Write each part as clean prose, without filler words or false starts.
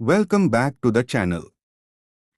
Welcome back to the channel.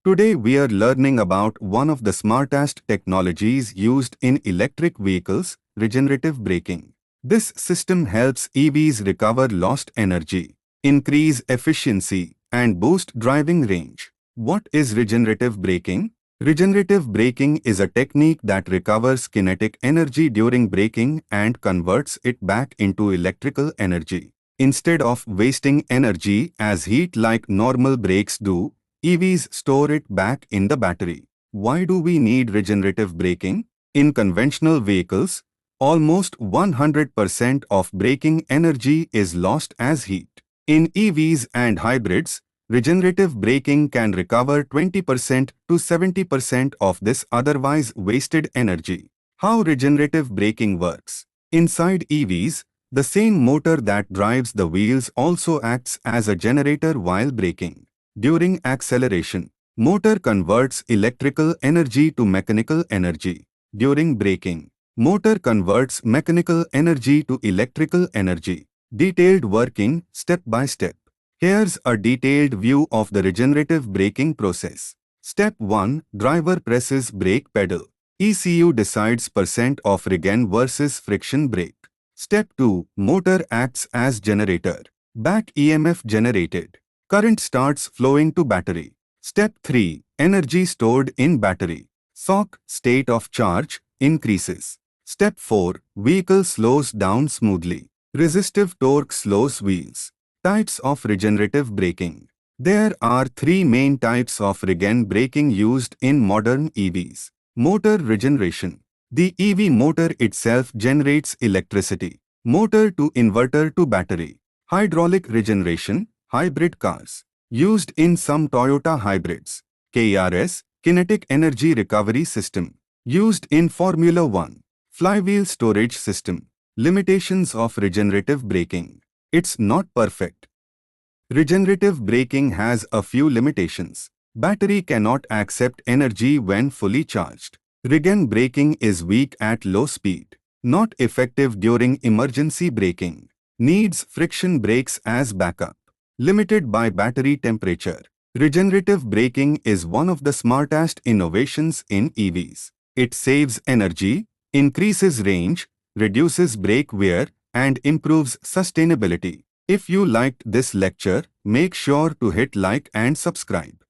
Today we are learning about one of the smartest technologies used in electric vehicles, regenerative braking. This system helps EVs recover lost energy, increase efficiency, and boost driving range. What is regenerative braking? Regenerative braking is a technique that recovers kinetic energy during braking and converts it back into electrical energy. Instead of wasting energy as heat like normal brakes do, EVs store it back in the battery. Why do we need regenerative braking? In conventional vehicles, almost 100% of braking energy is lost as heat. In EVs and hybrids, regenerative braking can recover 20% to 70% of this otherwise wasted energy. How regenerative braking works? Inside EVs, the same motor that drives the wheels also acts as a generator while braking. During acceleration, motor converts electrical energy to mechanical energy. During braking, motor converts mechanical energy to electrical energy. Detailed working step by step. Here's a detailed view of the regenerative braking process. Step 1. Driver presses brake pedal. ECU decides percent of regen versus friction brake. Step 2. Motor acts as generator. Back EMF generated. Current starts flowing to battery. Step 3. Energy stored in battery. SOC, state of charge, increases. Step 4. Vehicle slows down smoothly. Resistive torque slows wheels. Types of regenerative braking. There are three main types of regen braking used in modern EVs. Motor regeneration. The EV motor itself generates electricity. Motor to inverter to battery. Hydraulic regeneration, hybrid cars. Used in some Toyota hybrids. KERS, kinetic energy recovery system. Used in Formula 1. Flywheel storage system. Limitations of regenerative braking. It's not perfect. Regenerative braking has a few limitations. Battery cannot accept energy when fully charged. Regen braking is weak at low speed. Not effective during emergency braking. Needs friction brakes as backup. Limited by battery temperature. Regenerative braking is one of the smartest innovations in EVs. It saves energy, increases range, reduces brake wear, and improves sustainability. If you liked this lecture, make sure to hit like and subscribe.